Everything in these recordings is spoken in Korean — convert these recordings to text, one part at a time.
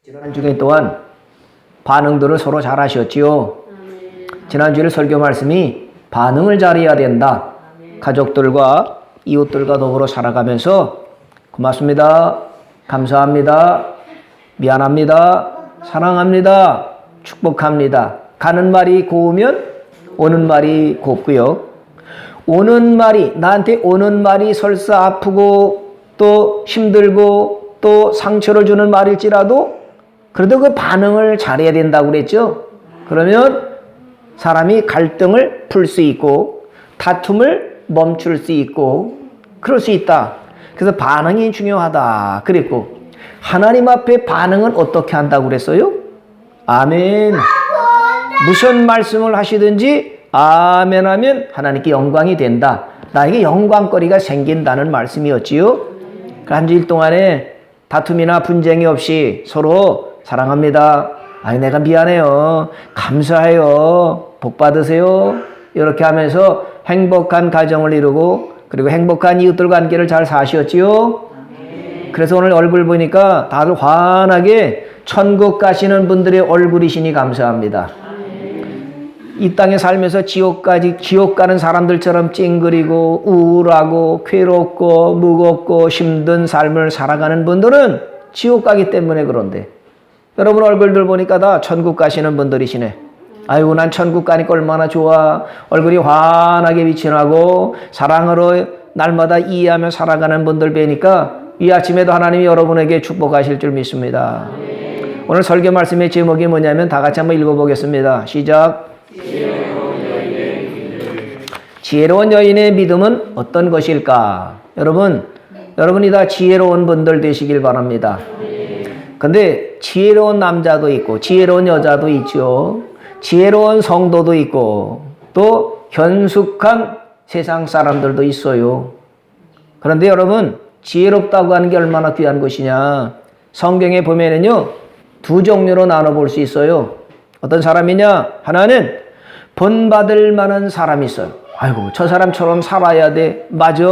지난 주간 동안 반응들을 서로 잘 하셨지요. 지난주에 설교 말씀이 반응을 잘해야 된다. 가족들과 이웃들과 더불어 살아가면서 고맙습니다. 감사합니다. 미안합니다. 사랑합니다. 축복합니다. 가는 말이 고우면 오는 말이 곱고요. 오는 말이 나한테 오는 말이 설사 아프고 또 힘들고 또 상처를 주는 말일지라도 그래도 그 반응을 잘해야 된다고 그랬죠. 그러면 사람이 갈등을 풀 수 있고 다툼을 멈출 수 있고 그럴 수 있다. 그래서 반응이 중요하다 그랬고, 하나님 앞에 반응은 어떻게 한다고 그랬어요? 아멘. 무슨 말씀을 하시든지 아멘 하면 하나님께 영광이 된다. 나에게 영광거리가 생긴다는 말씀이었지요. 한 주일 동안에 다툼이나 분쟁이 없이 서로 사랑합니다. 아니 내가 미안해요. 감사해요. 복 받으세요. 이렇게 하면서 행복한 가정을 이루고 그리고 행복한 이웃들 관계를 잘 사셨지요. 그래서 오늘 얼굴 보니까 다들 환하게 천국 가시는 분들의 얼굴이시니 감사합니다. 이 땅에 살면서 지옥 가는 사람들처럼 찡그리고 우울하고 괴롭고 무겁고 힘든 삶을 살아가는 분들은 지옥 가기 때문에 그런데, 여러분 얼굴들 보니까 다 천국 가시는 분들이시네. 아이고 난 천국 가니까 얼마나 좋아. 얼굴이 환하게 빛이 나고 사랑으로 날마다 이해하며 살아가는 분들 뵈니까 이 아침에도 하나님이 여러분에게 축복하실 줄 믿습니다. 오늘 설교 말씀의 제목이 뭐냐면 다 같이 한번 읽어보겠습니다. 시작. 지혜로운 여인의 믿음은 어떤 것일까? 여러분이 다 지혜로운 분들 되시길 바랍니다. 근데 지혜로운 남자도 있고 지혜로운 여자도 있죠. 지혜로운 성도도 있고 또 현숙한 세상 사람들도 있어요. 그런데 여러분, 지혜롭다고 하는 게 얼마나 귀한 것이냐. 성경에 보면은요, 두 종류로 나눠볼 수 있어요. 어떤 사람이냐? 하나는 본받을 만한 사람이 있어요. 아이고 저 사람처럼 살아야 돼. 맞아.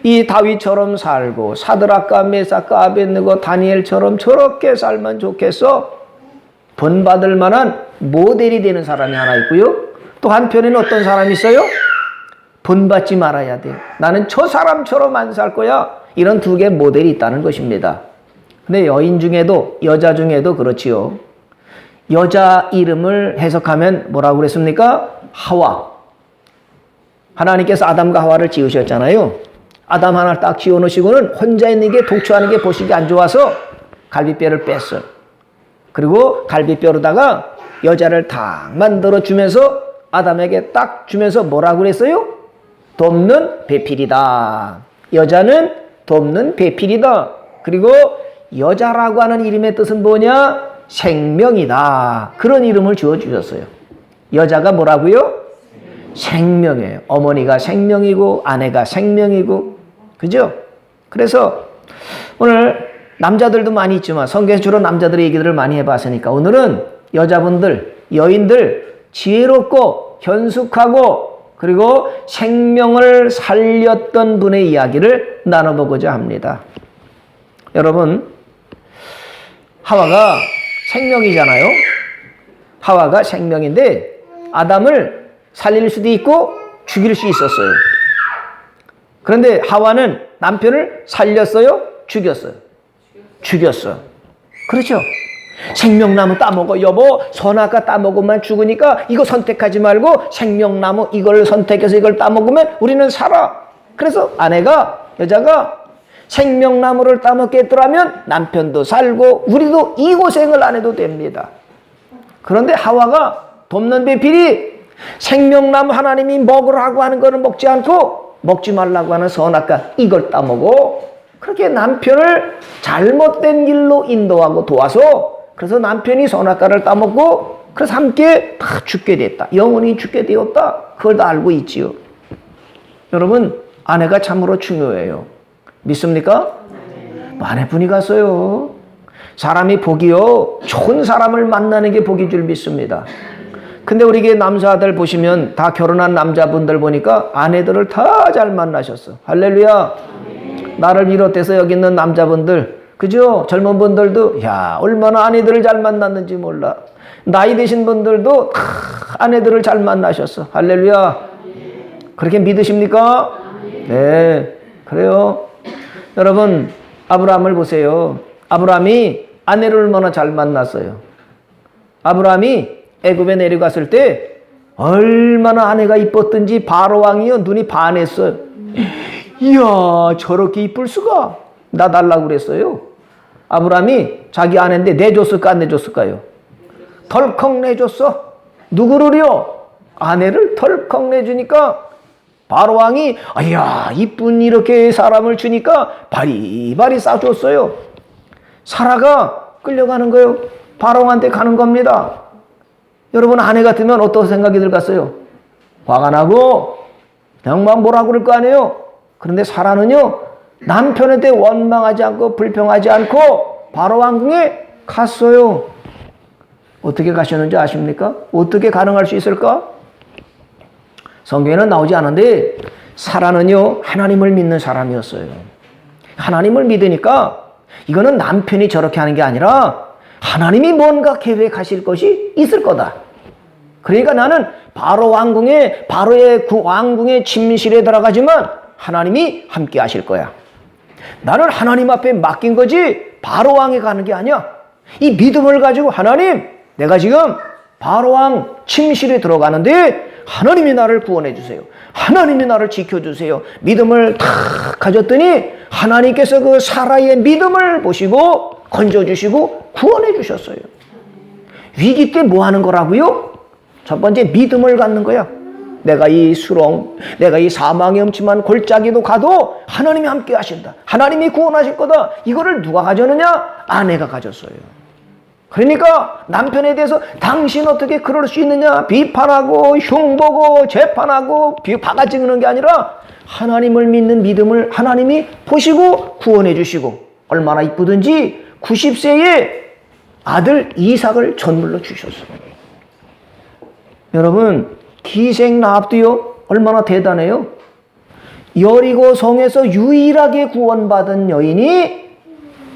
이 다윗처럼 살고 사드락과 메삭과 아벳느고 다니엘처럼 저렇게 살면 좋겠어. 본받을 만한 모델이 되는 사람이 하나 있고요. 또 한편에는 어떤 사람이 있어요? 본받지 말아야 돼. 나는 저 사람처럼 안 살 거야. 이런 두 개의 모델이 있다는 것입니다. 근데 여인 중에도 여자 중에도 그렇지요. 여자 이름을 해석하면 뭐라고 그랬습니까? 하와. 하나님께서 아담과 하와를 지으셨잖아요. 아담 하나를 딱 지어놓으시고는 혼자 있는 게 독초하는 게 보시기 안 좋아서 갈비뼈를 뺐어요. 그리고 갈비뼈로다가 여자를 딱 만들어주면서 아담에게 딱 주면서 뭐라고 그랬어요? 돕는 배필이다. 여자는 돕는 배필이다. 그리고 여자라고 하는 이름의 뜻은 뭐냐? 생명이다. 그런 이름을 지어주셨어요. 여자가 뭐라고요? 생명이에요. 어머니가 생명이고 아내가 생명이고, 그죠? 그래서 오늘 남자들도 많이 있지만 성경에서 주로 남자들의 얘기들을 많이 해봤으니까 오늘은 여자분들, 여인들 지혜롭고 현숙하고 그리고 생명을 살렸던 분의 이야기를 나눠보고자 합니다. 여러분, 하와가 생명이잖아요. 하와가 생명인데 아담을 살릴 수도 있고 죽일 수 있었어요. 그런데 하와는 남편을 살렸어요? 죽였어요? 죽였어요. 그렇죠? 생명나무 따먹어. 여보, 선악과 따먹으면 죽으니까 이거 선택하지 말고 생명나무 이걸 선택해서 이걸 따먹으면 우리는 살아. 그래서 여자가 생명나무를 따먹겠더라면 남편도 살고 우리도 이 고생을 안 해도 됩니다. 그런데 하와가 돕는 배필이 생명나무 하나님이 먹으라고 하는 거는 먹지 않고 먹지 말라고 하는 선악과 이걸 따먹어. 그렇게 남편을 잘못된 길로 인도하고 도와서 그래서 남편이 선악과를 따먹고 그래서 함께 다 죽게 됐다. 영원히 죽게 되었다. 그걸 다 알고 있지요. 여러분, 아내가 참으로 중요해요. 믿습니까? 아내분이 갔어요. 사람이 복이요, 좋은 사람을 만나는 게 복인 줄 믿습니다. 근데 우리 게 남자들 보시면 다 결혼한 남자분들 보니까 아내들을 다 잘 만나셨어. 할렐루야. 나를 비롯해서 여기 있는 남자분들 그죠? 젊은 분들도 야 얼마나 아내들을 잘 만났는지 몰라. 나이 드신 분들도 아내들을 잘 만나셨어. 할렐루야. 그렇게 믿으십니까? 네, 그래요. 여러분 아브라함을 보세요. 아브라함이 아내를 얼마나 잘 만났어요. 아브라함이 애굽에 내려갔을 때 얼마나 아내가 이뻤던지 바로 왕이요 눈이 반했어요. 이야 저렇게 이쁠 수가. 나 달라고 그랬어요. 아브라함이 자기 아내인데 내줬을까 안 내줬을까요? 덜컥 내줬어. 누구를요? 아내를 덜컥 내주니까 바로 왕이 아야 이쁜 이렇게 사람을 주니까 바리바리 싸줬어요. 사라가 끌려가는 거예요. 바로 왕한테 가는 겁니다. 여러분 아내 같으면 어떤 생각이 들겠어요? 화가 나고 그냥 뭐라고 그럴 거 아니에요? 그런데 사라는요 남편한테 원망하지 않고 불평하지 않고 바로 왕궁에 갔어요. 어떻게 가셨는지 아십니까? 어떻게 가능할 수 있을까? 성경에는 나오지 않은데 사라는요 하나님을 믿는 사람이었어요. 하나님을 믿으니까 이거는 남편이 저렇게 하는 게 아니라 하나님이 뭔가 계획하실 것이 있을 거다. 그러니까 나는 바로 왕궁에 바로의 왕궁의 침실에 들어가지만 하나님이 함께 하실 거야. 나는 하나님 앞에 맡긴 거지 바로 왕에 가는 게 아니야. 이 믿음을 가지고 하나님 내가 지금 바로 왕 침실에 들어가는데 하나님이 나를 구원해 주세요. 하나님이 나를 지켜주세요. 믿음을 다 가졌더니 하나님께서 그 사라의 믿음을 보시고 건져주시고 구원해 주셨어요. 위기 때 뭐 하는 거라고요? 첫 번째 믿음을 갖는 거야. 내가 이 수렁, 내가 이 사망의 음침한 골짜기도 가도 하나님이 함께 하신다. 하나님이 구원하실 거다. 이거를 누가 가졌느냐? 아내가 가졌어요. 그러니까 남편에 대해서 당신 어떻게 그럴 수 있느냐? 비판하고 흉보고 재판하고 바가지 긁는 게 아니라 하나님을 믿는 믿음을 하나님이 보시고 구원해 주시고 얼마나 이쁘든지 90세에 아들 이삭을 전물로 주셨어요. 여러분 기생 라합도요 얼마나 대단해요. 여리고 성에서 유일하게 구원받은 여인이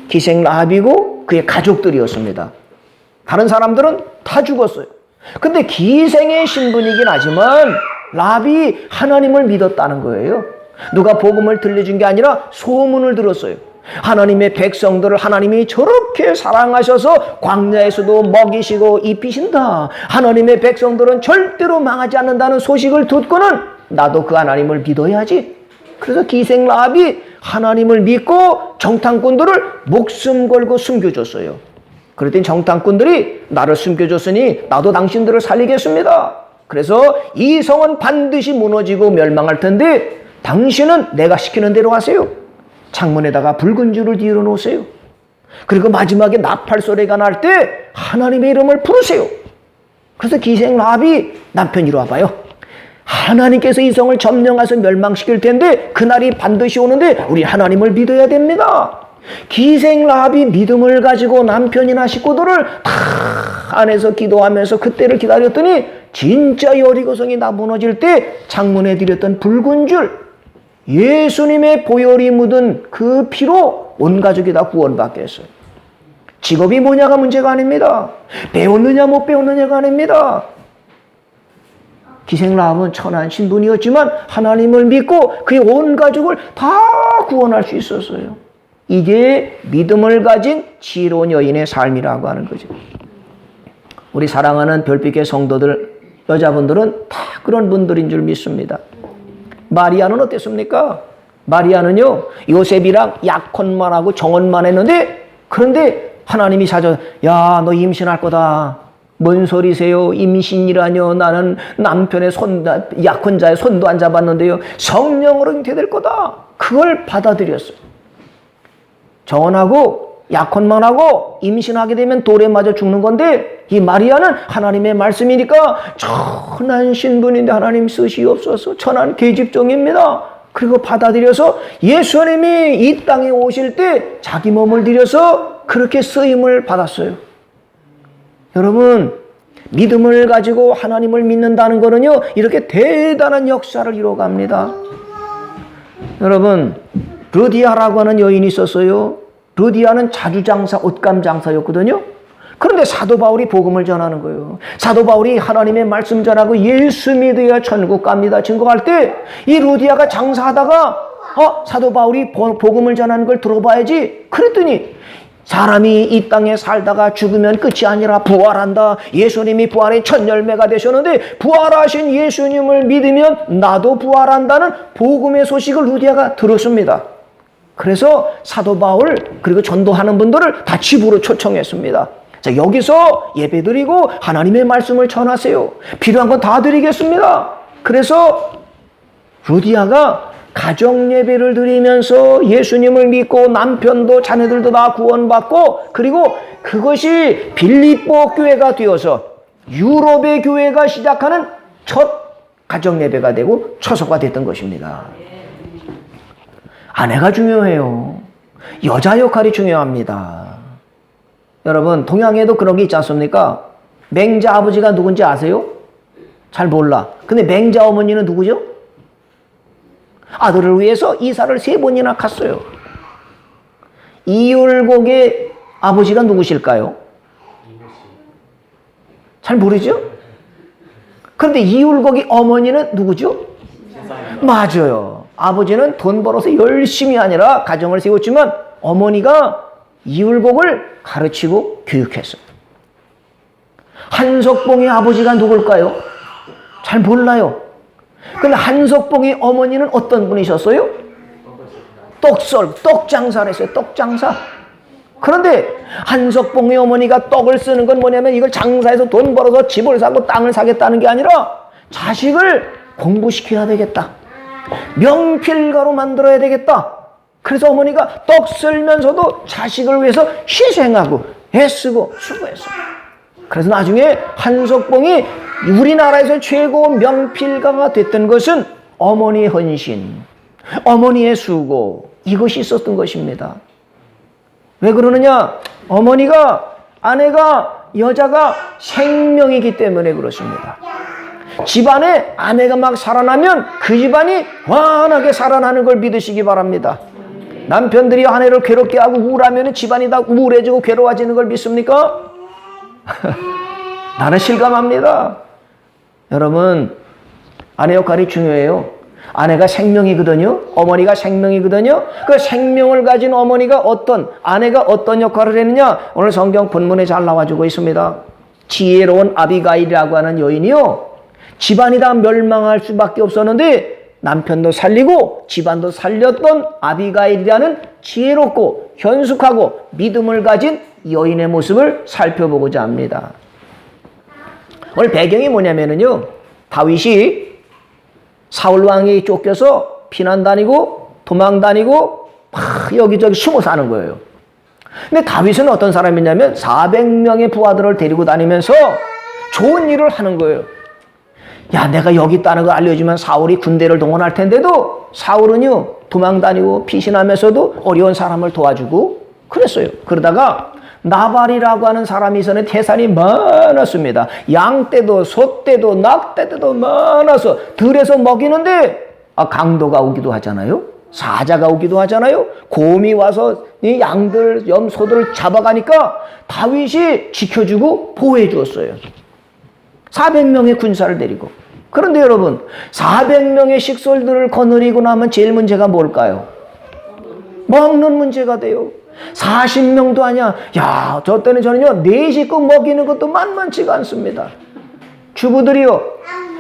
기생 라합이고 그의 가족들이었습니다. 다른 사람들은 다 죽었어요. 근데 기생의 신분이긴 하지만 라합이 하나님을 믿었다는 거예요. 누가 복음을 들려준 게 아니라 소문을 들었어요. 하나님의 백성들을 하나님이 저렇게 사랑하셔서 광야에서도 먹이시고 입히신다. 하나님의 백성들은 절대로 망하지 않는다는 소식을 듣고는 나도 그 하나님을 믿어야지. 그래서 기생 라합이 하나님을 믿고 정탐꾼들을 목숨 걸고 숨겨줬어요. 그랬더니 정탐꾼들이 나를 숨겨줬으니 나도 당신들을 살리겠습니다. 그래서 이 성은 반드시 무너지고 멸망할 텐데 당신은 내가 시키는 대로 하세요. 창문에다가 붉은 줄을 뒤로 놓으세요. 그리고 마지막에 나팔 소리가 날 때 하나님의 이름을 부르세요. 그래서 기생 라합이 남편 이리 와봐요. 하나님께서 이 성을 점령해서 멸망시킬 텐데 그날이 반드시 오는데 우리 하나님을 믿어야 됩니다. 기생 라합이 믿음을 가지고 남편이나 식구들을 다 안에서 기도하면서 그때를 기다렸더니 진짜 여리고성이 다 무너질 때 창문에 들였던 붉은 줄 예수님의 보혈이 묻은 그 피로 온 가족이 다 구원받게 했어요. 직업이 뭐냐가 문제가 아닙니다. 배웠느냐 못 배웠느냐가 아닙니다. 기생 라합은 천한 신분이었지만 하나님을 믿고 그의 온 가족을 다 구원할 수 있었어요. 이게 믿음을 가진 지혜로운 여인의 삶이라고 하는 거죠. 우리 사랑하는 별빛의 성도들, 여자분들은 다 그런 분들인 줄 믿습니다. 마리아는 어땠습니까? 마리아는요 요셉이랑 약혼만 하고 정혼만 했는데 그런데 하나님이 야, 너 임신할 거다. 뭔 소리세요? 임신이라뇨? 나는 남편의 약혼자의 손도 안 잡았는데요. 성령으로 잉태될 거다. 그걸 받아들였어요. 정혼하고 약혼만 하고 임신하게 되면 돌에 맞아 죽는 건데 이 마리아는 하나님의 말씀이니까 천한 신분인데 하나님 쓰시옵소서. 천한 계집종입니다. 그리고 받아들여서 예수님이 이 땅에 오실 때 자기 몸을 들여서 그렇게 쓰임을 받았어요. 여러분 믿음을 가지고 하나님을 믿는다는 거는요 이렇게 대단한 역사를 이루어갑니다. 여러분 루디아라고 하는 여인이 있었어요. 루디아는 자주장사, 옷감 장사였거든요. 그런데 사도 바울이 복음을 전하는 거예요. 사도 바울이 하나님의 말씀 전하고 예수 믿어야 천국 갑니다 증거할 때 이 루디아가 장사하다가 사도 바울이 복음을 전하는 걸 들어봐야지. 그랬더니 사람이 이 땅에 살다가 죽으면 끝이 아니라 부활한다. 예수님이 부활의 첫 열매가 되셨는데 부활하신 예수님을 믿으면 나도 부활한다는 복음의 소식을 루디아가 들었습니다. 그래서 사도 바울 그리고 전도하는 분들을 다 집으로 초청했습니다. 자, 여기서 예배드리고 하나님의 말씀을 전하세요. 필요한 건 다 드리겠습니다. 그래서 루디아가 가정 예배를 드리면서 예수님을 믿고 남편도 자녀들도 다 구원받고 그리고 그것이 빌립보 교회가 되어서 유럽의 교회가 시작하는 첫 가정 예배가 되고 처소가 됐던 것입니다. 아내가 중요해요. 여자 역할이 중요합니다. 여러분 동양에도 그런 게 있지 않습니까? 맹자 아버지가 누군지 아세요? 잘 몰라. 근데 맹자 어머니는 누구죠? 아들을 위해서 이사를 3번이나 갔어요. 이율곡의 아버지가 누구실까요? 잘 모르죠? 그런데 이율곡의 어머니는 누구죠? 맞아요. 아버지는 돈 벌어서 열심히 아니라 가정을 세웠지만 어머니가 이율곡을 가르치고 교육했어요. 한석봉의 아버지가 누굴까요? 잘 몰라요. 근데 한석봉의 어머니는 어떤 분이셨어요? 떡 장사를 했어요. 떡 장사. 그런데 한석봉의 어머니가 떡을 쓰는 건 뭐냐면 이걸 장사해서 돈 벌어서 집을 사고 땅을 사겠다는 게 아니라 자식을 공부시켜야 되겠다. 명필가로 만들어야 되겠다. 그래서 어머니가 떡 썰면서도 자식을 위해서 희생하고 애쓰고 수고했어요. 그래서 나중에 한석봉이 우리나라에서 최고 명필가가 됐던 것은 어머니의 헌신, 어머니의 수고, 이것이 있었던 것입니다. 왜 그러느냐? 아내가, 여자가 생명이기 때문에 그렇습니다. 집안에 아내가 막 살아나면 그 집안이 환하게 살아나는 걸 믿으시기 바랍니다. 남편들이 아내를 괴롭게 하고 우울하면 집안이 다 우울해지고 괴로워지는 걸 믿습니까? 나는 실감합니다. 여러분, 아내 역할이 중요해요. 아내가 생명이거든요. 어머니가 생명이거든요. 그 생명을 가진 아내가 어떤 역할을 했느냐? 오늘 성경 본문에 잘 나와주고 있습니다. 지혜로운 아비가일이라고 하는 여인이요. 집안이 다 멸망할 수밖에 없었는데 남편도 살리고 집안도 살렸던 아비가일이라는 지혜롭고 현숙하고 믿음을 가진 여인의 모습을 살펴보고자 합니다. 오늘 배경이 뭐냐면요. 다윗이 사울왕이 쫓겨서 피난 다니고 도망 다니고 여기저기 숨어 사는 거예요. 근데 다윗은 어떤 사람이냐면 400명의 부하들을 데리고 다니면서 좋은 일을 하는 거예요. 야, 내가 여기 있다는 걸 알려주면 사울이 군대를 동원할 텐데도 사울은요 도망 다니고 피신하면서도 어려운 사람을 도와주고 그랬어요. 그러다가 나발이라고 하는 사람이 있었는데 태산이 많았습니다. 양떼도 소떼도 낙떼도 많아서 들에서 먹이는데 강도가 오기도 하잖아요. 사자가 오기도 하잖아요. 곰이 와서 이 양들, 염소들을 잡아가니까 다윗이 지켜주고 보호해 주었어요. 400명의 군사를 데리고. 그런데 여러분 400명의 식솔들을 거느리고 나면 제일 문제가 뭘까요? 먹는 문제가 돼요. 40명도 아니야. 야, 저 때는 저는요 4식구 먹이는 것도 만만치가 않습니다. 주부들이요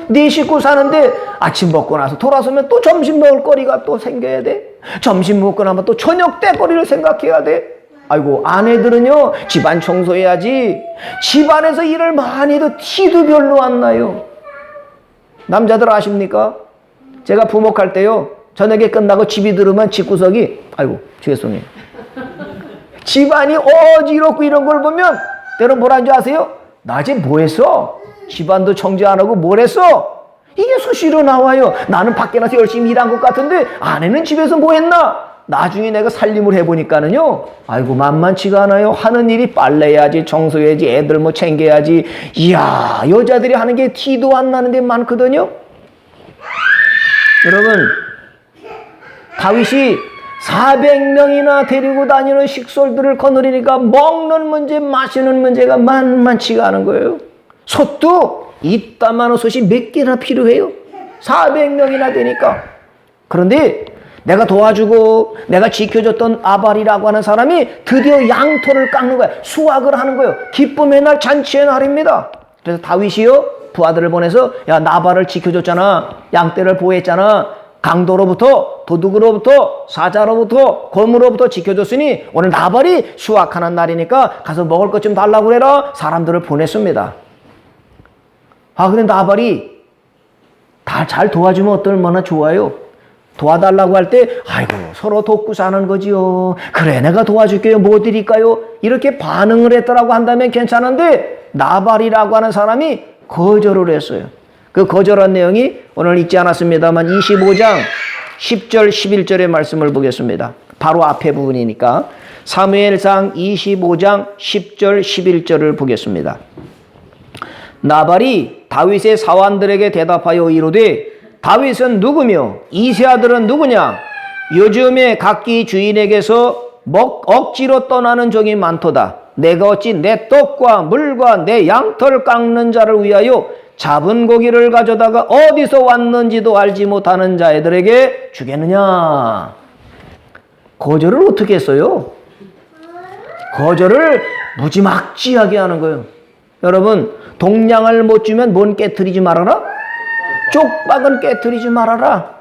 4식구 사는데 아침 먹고 나서 돌아서면 또 점심 먹을 거리가 또 생겨야 돼. 점심 먹고 나면 또 저녁 때거리를 생각해야 돼. 아이고, 아내들은요 집안 청소해야지. 집안에서 일을 많이 해도 티도 별로 안 나요. 남자들 아십니까? 제가 부목할 때요 저녁에 끝나고 집이 들으면 집구석이 아이고 죄송해요. 집안이 어지럽고 이런 걸 보면 때론 뭐라는 줄 아세요? 낮에 뭐 했어? 집안도 청소 안 하고 뭘 했어? 이게 수시로 나와요. 나는 밖에 나서 열심히 일한 것 같은데 아내는 집에서 뭐 했나? 나중에 내가 살림을 해보니까는요 아이고 만만치가 않아요. 하는 일이 빨래해야지, 청소해야지, 애들 뭐 챙겨야지. 이야, 여자들이 하는 게 티도 안 나는 데 많거든요. 여러분, 다윗이 400명이나 데리고 다니는 식솔들을 거느리니까 먹는 문제, 마시는 문제가 만만치가 않은 거예요. 솥도 이따만한 솥이 몇 개나 필요해요. 400명이나 되니까. 그런데 내가 도와주고 내가 지켜줬던 나발이라고 하는 사람이 드디어 양털을 깎는 거야. 수확을 하는 거예요. 기쁨의 날, 잔치의 날입니다. 그래서 다윗이요, 부하들을 보내서, 야, 나발을 지켜줬잖아. 양떼를 보호했잖아. 강도로부터, 도둑으로부터, 사자로부터, 검으로부터 지켜줬으니 오늘 나발이 수확하는 날이니까 가서 먹을 것 좀 달라고 그래라. 사람들을 보냈습니다. 근데 나발이 다 잘 도와주면 얼마나 좋아요. 도와달라고 할 때, 아이고, 서로 돕고 사는 거지요. 그래, 내가 도와줄게요. 뭐 드릴까요? 이렇게 반응을 했더라고 한다면 괜찮은데, 나발이라고 하는 사람이 거절을 했어요. 그 거절한 내용이 오늘 읽지 않았습니다만 25장 10절 11절의 말씀을 보겠습니다. 바로 앞에 부분이니까 사무엘상 25장 10절 11절을 보겠습니다. 나발이 다윗의 사환들에게 대답하여 이르되 다윗은 누구며 이세 아들은 누구냐? 요즘에 각기 주인에게서 억지로 떠나는 종이 많도다. 내가 어찌 내 떡과 물과 내 양털 깎는 자를 위하여 잡은 고기를 가져다가 어디서 왔는지도 알지 못하는 자애들에게 주겠느냐? 거절을 어떻게 했어요? 거절을 무지막지하게 하는 거예요. 여러분, 동량을 못 주면 뭔 깨트리지 말아라? 쪽박은 깨트리지 말아라.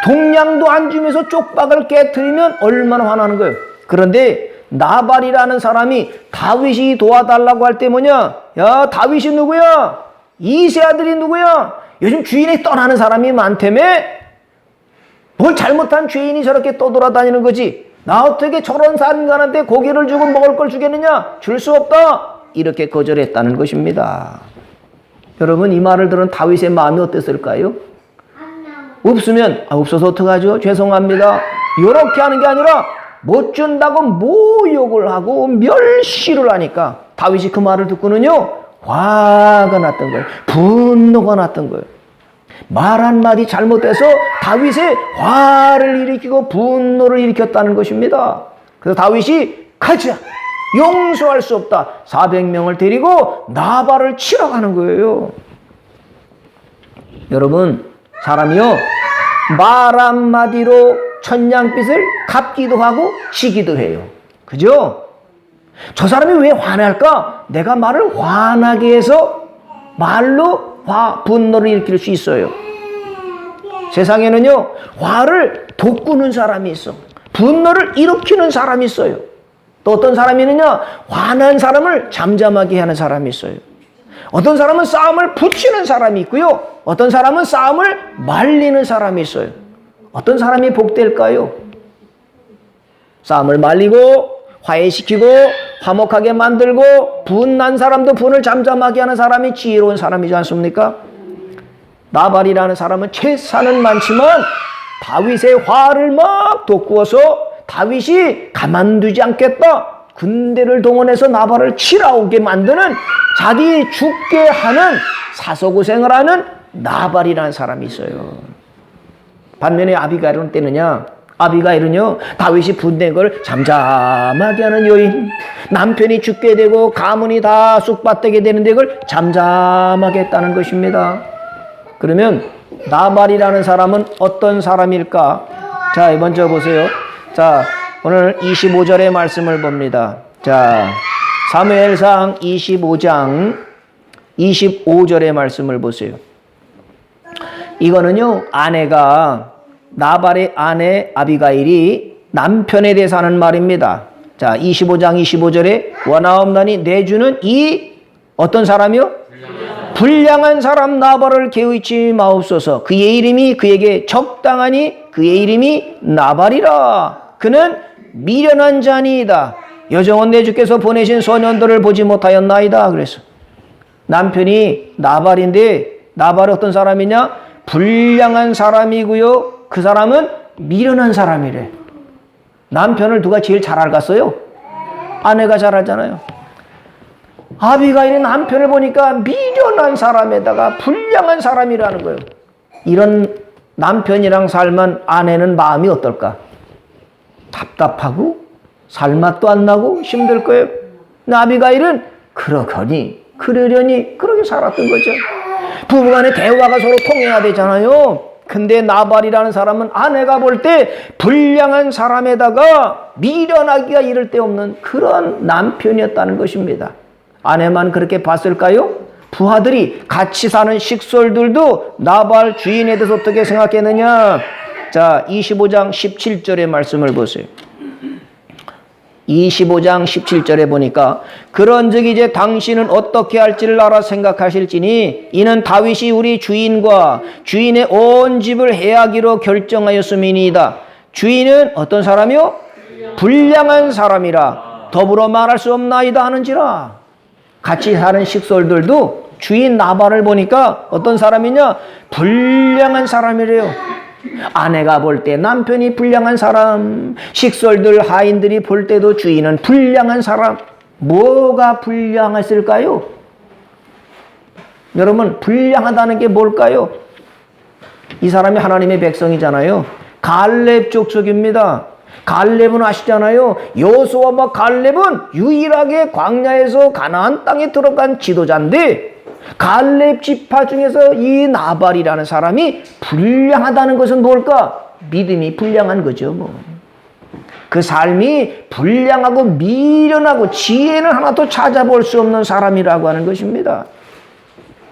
동량도 안 주면서 쪽박을 깨트리면 얼마나 화나는 거예요. 그런데 나발이라는 사람이 다윗이 도와달라고 할 때 뭐냐? 야, 다윗이 누구야? 이세 아들이 누구야? 요즘 주인이 떠나는 사람이 많다며? 뭘 잘못한 죄인이 저렇게 떠돌아다니는 거지? 나 어떻게 저런 산 가는데 고기를 주고 먹을 걸 주겠느냐? 줄 수 없다. 이렇게 거절했다는 것입니다. 여러분, 이 말을 들은 다윗의 마음이 어땠을까요? 없으면 없어서 어떡하죠? 죄송합니다. 이렇게 하는 게 아니라 못 준다고 모욕을 하고 멸시를 하니까 다윗이 그 말을 듣고는요, 화가 났던 거예요. 분노가 났던 거예요. 말 한마디 잘못해서 다윗의 화를 일으키고 분노를 일으켰다는 것입니다. 그래서 다윗이 가자! 용서할 수 없다. 400명을 데리고 나발을 치러 가는 거예요. 여러분, 사람이요, 말 한마디로 천냥빚을 갚기도 하고 지기도 해요. 그죠? 저 사람이 왜 화날까? 내가 말을 화나게 해서 말로 분노를 일으킬 수 있어요. 세상에는요, 화를 돋구는 사람이 있어. 분노를 일으키는 사람이 있어요. 또 어떤 사람이 있느냐? 화난 사람을 잠잠하게 하는 사람이 있어요. 어떤 사람은 싸움을 붙이는 사람이 있고요. 어떤 사람은 싸움을 말리는 사람이 있어요. 어떤 사람이 복될까요? 싸움을 말리고 화해시키고 화목하게 만들고 분난 사람도 분을 잠잠하게 하는 사람이 지혜로운 사람이지 않습니까? 나발이라는 사람은 채사는 많지만 다윗의 화를 막 돋구어서 다윗이 가만두지 않겠다. 군대를 동원해서 나발을 치러오게 만드는, 자기 죽게 하는 사소고생을 하는 나발이라는 사람이 있어요. 반면에 아비가일은 때느냐? 아비가일은요, 다윗이 분된 걸 잠잠하게 하는 여인, 남편이 죽게 되고 가문이 다 쑥밭되게 되는데 그걸 잠잠하게 했다는 것입니다. 그러면 나발이라는 사람은 어떤 사람일까? 자, 먼저 보세요. 자, 오늘 25절의 말씀을 봅니다. 자, 사무엘상 25장 25절의 말씀을 보세요. 이거는요, 나발의 아내 아비가일이 남편에 대해서 하는 말입니다. 자, 25장 25절에 원하옵나니 내주는 이 어떤 사람이요? 불량한 사람 나발을 개의치 마옵소서. 그의 이름이 그에게 적당하니 그의 이름이 나발이라. 그는 미련한 자니이다. 여정은 내 주께서 보내신 소년들을 보지 못하였나이다. 그래서 남편이 나발인데, 나발이 어떤 사람이냐? 불량한 사람이고요. 그 사람은 미련한 사람이래. 남편을 누가 제일 잘 알았어요? 아내가 잘 알잖아요. 아비가일이 남편을 보니까 미련한 사람에다가 불량한 사람이라는 거예요. 이런 남편이랑 살면 아내는 마음이 어떨까? 답답하고 살맛도 안 나고 힘들 거예요. 아비가일은 그러려니 그렇게 살았던 거죠. 부부간에 대화가 서로 통해야 되잖아요. 근데 나발이라는 사람은 아내가 볼 때 불량한 사람에다가 미련하기가 이를 데 없는 그런 남편이었다는 것입니다. 아내만 그렇게 봤을까요? 부하들이 같이 사는 식솔들도 나발 주인에 대해서 어떻게 생각했느냐? 자, 25장 17절의 말씀을 보세요. 25장 17절에 보니까 그런즉 이제 당신은 어떻게 할지를 알아 생각하실지니 이는 다윗이 우리 주인과 주인의 온 집을 해하기로 결정하였음이니이다. 주인은 어떤 사람이요? 불량한 사람이라 더불어 말할 수 없나이다 하는지라. 같이 사는 식솔들도 주인 나발을 보니까 어떤 사람이냐? 불량한 사람이래요. 아내가 볼 때 남편이 불량한 사람, 식솔들 하인들이 볼 때도 주인은 불량한 사람. 뭐가 불량했을까요? 여러분, 불량하다는 게 뭘까요? 이 사람이 하나님의 백성이잖아요. 갈렙 족속입니다. 갈렙은 아시잖아요. 여호수아와 갈렙은 유일하게 광야에서 가나안 땅에 들어간 지도자인데 갈렙 지파 중에서 이 나발이라는 사람이 불량하다는 것은 뭘까? 믿음이 불량한 거죠. 뭐. 그 삶이 불량하고 미련하고 지혜는 하나도 찾아볼 수 없는 사람이라고 하는 것입니다.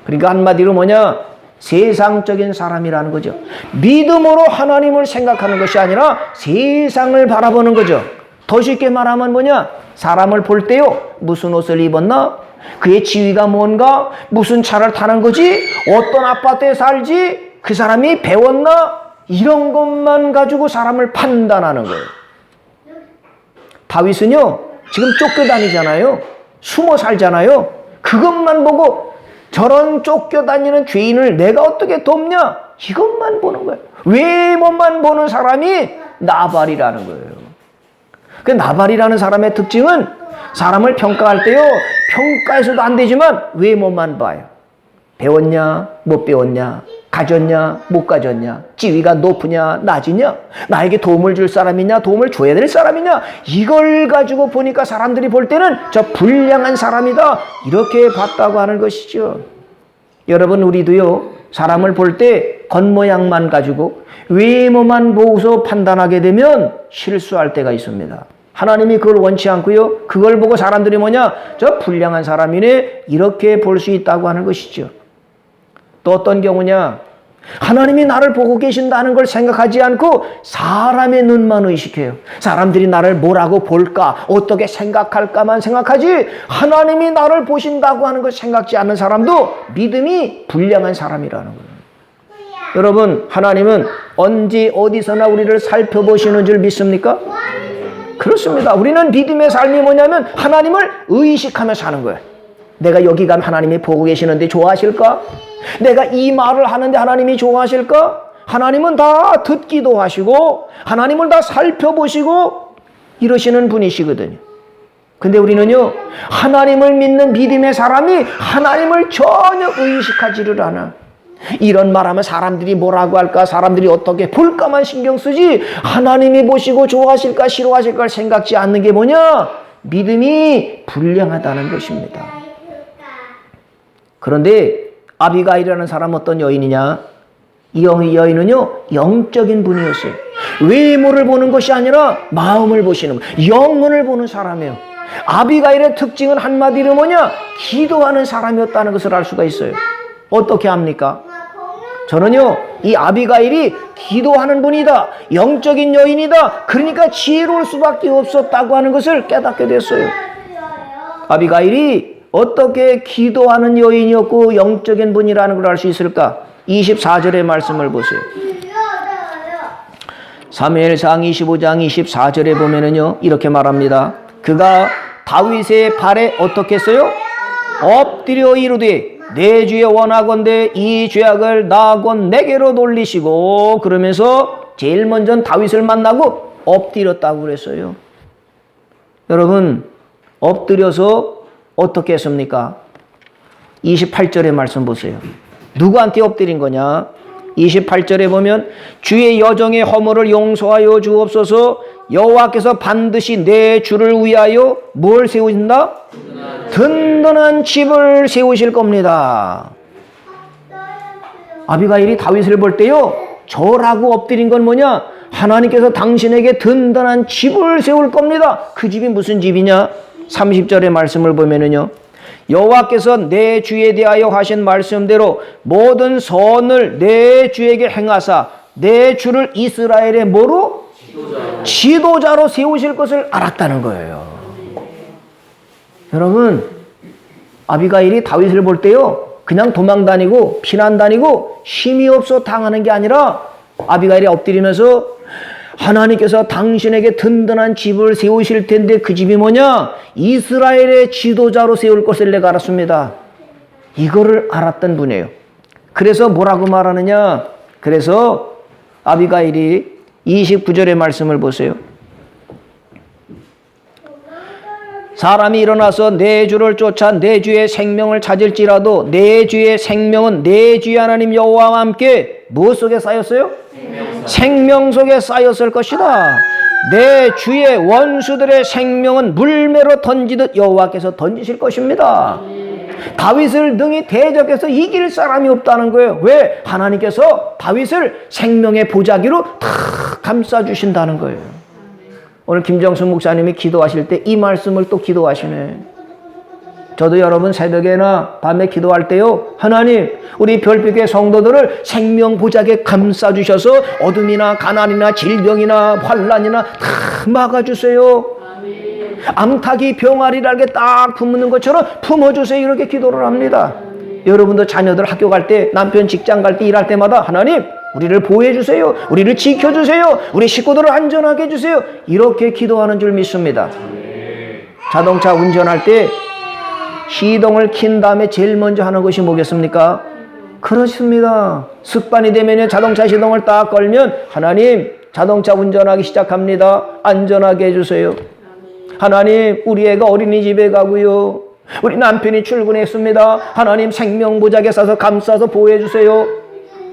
그러니까 한마디로 뭐냐? 세상적인 사람이라는 거죠. 믿음으로 하나님을 생각하는 것이 아니라 세상을 바라보는 거죠. 더 쉽게 말하면 뭐냐? 사람을 볼 때요. 무슨 옷을 입었나? 그의 지위가 뭔가? 무슨 차를 타는 거지? 어떤 아파트에 살지? 그 사람이 배웠나? 이런 것만 가지고 사람을 판단하는 거예요. 다윗은요, 지금 쫓겨다니잖아요. 숨어 살잖아요. 그것만 보고 저런 쫓겨다니는 죄인을 내가 어떻게 돕냐? 이것만 보는 거예요. 외모만 보는 사람이 나발이라는 거예요. 그 나발이라는 사람의 특징은 사람을 평가할 때요, 평가해서도 안 되지만 외모만 봐요. 배웠냐, 못 배웠냐, 가졌냐, 못 가졌냐, 지위가 높으냐, 낮으냐, 나에게 도움을 줄 사람이냐, 도움을 줘야 될 사람이냐, 이걸 가지고 보니까 사람들이 볼 때는 저 불량한 사람이다, 이렇게 봤다고 하는 것이죠. 여러분, 우리도요, 사람을 볼 때 겉모양만 가지고 외모만 보고서 판단하게 되면 실수할 때가 있습니다. 하나님이 그걸 원치 않고요. 그걸 보고 사람들이 뭐냐? 저 불량한 사람이네. 이렇게 볼 수 있다고 하는 것이죠. 또 어떤 경우냐? 하나님이 나를 보고 계신다는 걸 생각하지 않고 사람의 눈만 의식해요. 사람들이 나를 뭐라고 볼까? 어떻게 생각할까만 생각하지 하나님이 나를 보신다고 하는 걸 생각지 않는 사람도 믿음이 불량한 사람이라는 거예요. 여러분, 하나님은 언제 어디서나 우리를 살펴보시는 줄 믿습니까? 그렇습니다. 우리는 믿음의 삶이 뭐냐면 하나님을 의식하며 사는 거예요. 내가 여기 가면 하나님이 보고 계시는데 좋아하실까? 내가 이 말을 하는데 하나님이 좋아하실까? 하나님은 다 듣기도 하시고 하나님을 다 살펴보시고 이러시는 분이시거든요. 근데 우리는요, 하나님을 믿는 믿음의 사람이 하나님을 전혀 의식하지를 않아. 이런 말하면 사람들이 뭐라고 할까, 사람들이 어떻게 볼까만 신경 쓰지 하나님이 보시고 좋아하실까 싫어하실까 생각지 않는 게 뭐냐? 믿음이 불량하다는 것입니다. 그런데 아비가일이라는 사람은 어떤 여인이냐? 이 여인은요, 영적인 분이었어요. 외모를 보는 것이 아니라 마음을 보시는 거예요. 영혼을 보는 사람이에요. 아비가일의 특징은 한마디로 뭐냐? 기도하는 사람이었다는 것을 알 수가 있어요. 어떻게 합니까? 저는요, 이 아비가일이 기도하는 분이다, 영적인 여인이다, 그러니까 지혜로울 수밖에 없었다고 하는 것을 깨닫게 됐어요. 아비가일이 어떻게 기도하는 여인이었고 영적인 분이라는 걸 알 수 있을까? 24절의 말씀을 보세요. 사무엘상 25장 24절에 보면은요, 이렇게 말합니다. 그가 다윗의 발에 어떻게 했어요? 엎드려 이르되 내 주의 원하건대 이 죄악을 나곧 내게로 돌리시고, 그러면서 제일 먼저 다윗을 만나고 엎드렸다고 그랬어요. 여러분, 엎드려서 어떻게 했습니까? 28절의 말씀 보세요. 누구한테 엎드린 거냐? 28절에 보면 주의 여정의 허물을 용서하여 주옵소서, 여호와께서 반드시 내 주를 위하여 뭘 세우신다? 든든한 집을 세우실 겁니다. 아비가일이 다윗을 볼 때요, 절하고 엎드린 건 뭐냐? 하나님께서 당신에게 든든한 집을 세울 겁니다. 그 집이 무슨 집이냐? 30절의 말씀을 보면은요, 여호와께서 내 주에 대하여 하신 말씀대로 모든 선을 내 주에게 행하사 내 주를 이스라엘의 뭐로? 지도자로 세우실 것을 알았다는 거예요. 여러분, 아비가일이 다윗을 볼 때요, 그냥 도망 다니고 피난 다니고 힘이 없어 당하는 게 아니라 아비가일이 엎드리면서 하나님께서 당신에게 든든한 집을 세우실 텐데 그 집이 뭐냐? 이스라엘의 지도자로 세울 것을 내가 알았습니다. 이거를 알았던 분이에요. 그래서 뭐라고 말하느냐? 그래서 아비가일이 29절의 말씀을 보세요. 사람이 일어나서 내 주를 쫓아 내 주의 생명을 찾을지라도 내 주의 생명은 내 주의 하나님 여호와와 함께 무엇 속에 쌓였어요? 생명 속에 쌓였을 것이다. 내 주의 원수들의 생명은 물매로 던지듯 여호와께서 던지실 것입니다. 다윗을 능히 대적해서 이길 사람이 없다는 거예요. 왜? 하나님께서 다윗을 생명의 보자기로 탁 감싸주신다는 거예요. 오늘 김정수 목사님이 기도하실 때 이 말씀을 또 기도하시네. 저도 여러분 새벽에나 밤에 기도할 때요, 하나님 우리 별빛의 성도들을 생명 보자기에 감싸주셔서 어둠이나 가난이나 질병이나 환난이나 다 막아주세요. 암탉이 병아리를 딱 품는 것처럼 품어주세요. 이렇게 기도를 합니다. 여러분도 자녀들 학교 갈 때, 남편 직장 갈 때, 일할 때마다 하나님 우리를 보호해 주세요. 우리를 지켜주세요. 우리 식구들을 안전하게 해주세요. 이렇게 기도하는 줄 믿습니다. 자동차 운전할 때 시동을 킨 다음에 제일 먼저 하는 것이 뭐겠습니까? 그렇습니다. 습관이 되면 자동차 시동을 딱 걸면 하나님 자동차 운전하기 시작합니다. 안전하게 해주세요. 하나님 우리 애가 어린이집에 가고요, 우리 남편이 출근했습니다. 하나님 생명보자기에 싸서 감싸서 보호해 주세요.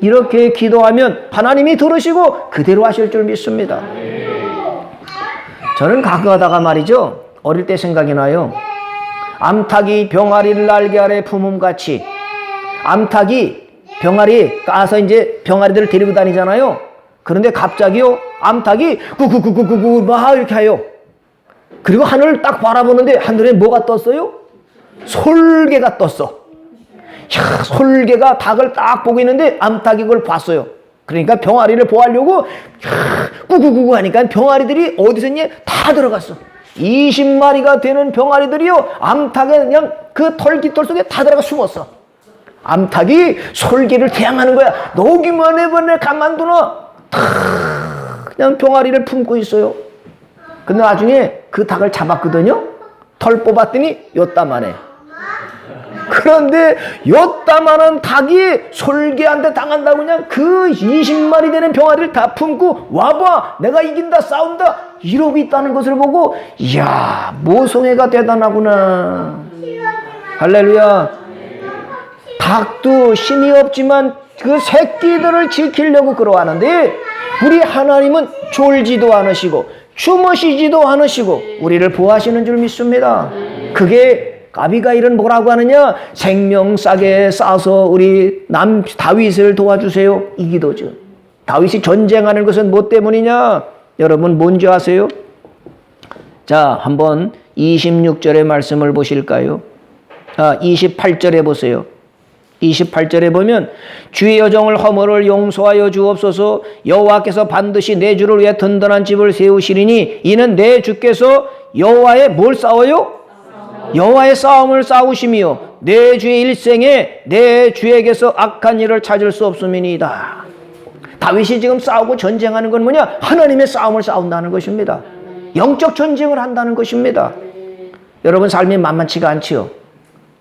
이렇게 기도하면 하나님이 들으시고 그대로 하실 줄 믿습니다. 저는 가끔가다가 말이죠, 어릴 때 생각이 나요. 암탉이 병아리를 날개 아래 품음같이, 암탉이 병아리 까서 이제 병아리들을 데리고 다니잖아요. 그런데 갑자기요, 암탉이 구구구구구구 막 이렇게 해요. 그리고 하늘을 딱 바라보는데 하늘에 뭐가 떴어요? 솔개가 떴어. 야, 솔개가 닭을 딱 보고 있는데 암탉이 그걸 봤어요. 그러니까 병아리를 보호하려고 꾸꾸꾸꾸 하니까 병아리들이 어디서 있냐? 다 들어갔어. 20마리가 되는 병아리들이요, 암탉에 그냥 그 털깃털 속에 다 들어가 숨었어. 암탉이 솔개를 대항하는 거야. 너기만 해보네 가만두나. 그냥 병아리를 품고 있어요. 근데 나중에 그 닭을 잡았거든요. 털 뽑았더니 요따만해. 그런데 요따만한 닭이 솔개한테 당한다고 그냥 그 20마리 되는 병아리를 다 품고 와봐 내가 이긴다 싸운다 이러고 있다는 것을 보고, 이야 모성애가 대단하구나. 할렐루야. 닭도 힘이 없지만 그 새끼들을 지키려고 그러하는데 우리 하나님은 졸지도 않으시고 주무시지도 않으시고 우리를 보호하시는 줄 믿습니다. 그게 아비가일은 뭐라고 하느냐? 생명 싸게 싸서 우리 다윗을 도와주세요. 이 기도죠. 다윗이 전쟁하는 것은 뭐 때문이냐? 여러분 뭔지 아세요? 자, 한번 26절의 말씀을 보실까요? 28절에 보세요. 28절에 보면 주의 여정을 허물을 용서하여 주옵소서. 여호와께서 반드시 내 주를 위해 든든한 집을 세우시리니 이는 내 주께서 여호와의 뭘 싸워요? 여호와의 싸움을 싸우시며 내 주의 일생에 내 주에게서 악한 일을 찾을 수 없음이니이다. 다윗이 지금 싸우고 전쟁하는 건 뭐냐? 하나님의 싸움을 싸운다는 것입니다. 영적 전쟁을 한다는 것입니다. 여러분 삶이 만만치가 않지요.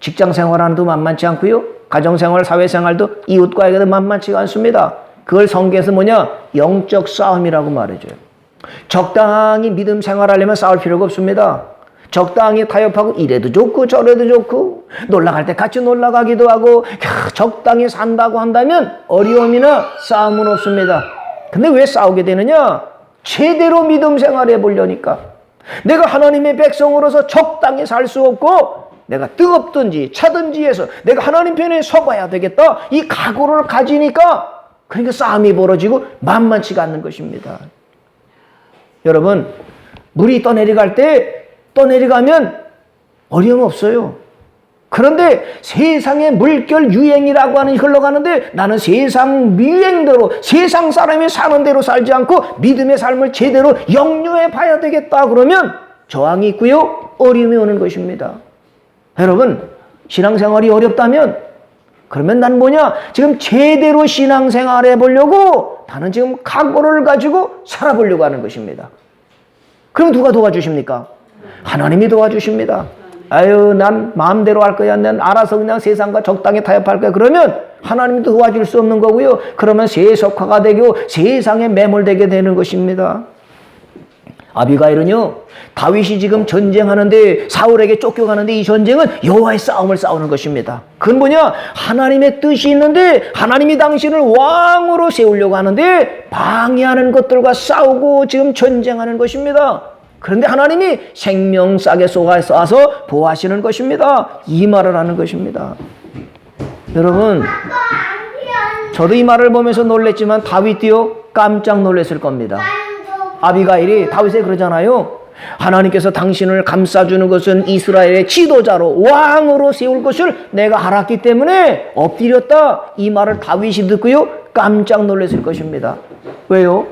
직장 생활하는도 만만치 않고요, 가정생활, 사회생활도 이웃과에게도 만만치가 않습니다. 그걸 성경에서 뭐냐? 영적 싸움이라고 말해줘요. 적당히 믿음 생활하려면 싸울 필요가 없습니다. 적당히 타협하고 이래도 좋고 저래도 좋고 놀러갈 때 같이 놀러가기도 하고 적당히 산다고 한다면 어려움이나 싸움은 없습니다. 근데 왜 싸우게 되느냐? 제대로 믿음 생활해 보려니까. 내가 하나님의 백성으로서 적당히 살 수 없고 내가 뜨겁든지 차든지 해서 내가 하나님 편에 서봐야 되겠다. 이 각오를 가지니까 그러니까 싸움이 벌어지고 만만치가 않는 것입니다. 여러분, 물이 떠내려갈 때 떠내려가면 어려움 없어요. 그런데 세상의 물결 유행이라고 하는 흘러가는데 나는 세상 유행대로 세상 사람이 사는 대로 살지 않고 믿음의 삶을 제대로 영유해 봐야 되겠다 그러면 저항이 있고요. 어려움이 오는 것입니다. 여러분, 신앙생활이 어렵다면 그러면 난 뭐냐? 지금 제대로 신앙생활 해보려고 나는 지금 각오를 가지고 살아보려고 하는 것입니다. 그럼 누가 도와주십니까? 하나님이 도와주십니다. 아유, 난 마음대로 할 거야. 난 알아서 그냥 세상과 적당히 타협할 거야. 그러면 하나님도 도와줄 수 없는 거고요. 그러면 세속화가 되고 세상에 매몰되게 되는 것입니다. 아비가일은요, 다윗이 지금 전쟁하는데 사울에게 쫓겨가는데 이 전쟁은 여호와의 싸움을 싸우는 것입니다. 그건 뭐냐? 하나님의 뜻이 있는데 하나님이 당신을 왕으로 세우려고 하는데 방해하는 것들과 싸우고 지금 전쟁하는 것입니다. 그런데 하나님이 생명싸게 쏘아서 보호하시는 것입니다. 이 말을 하는 것입니다. 여러분, 저도 이 말을 보면서 놀랬지만 다윗도요 깜짝 놀랐을 겁니다. 아비가일이 다윗에 그러잖아요. 하나님께서 당신을 감싸주는 것은 이스라엘의 지도자로 왕으로 세울 것을 내가 알았기 때문에 엎드렸다. 이 말을 다윗이 듣고요 깜짝 놀랐을 것입니다. 왜요?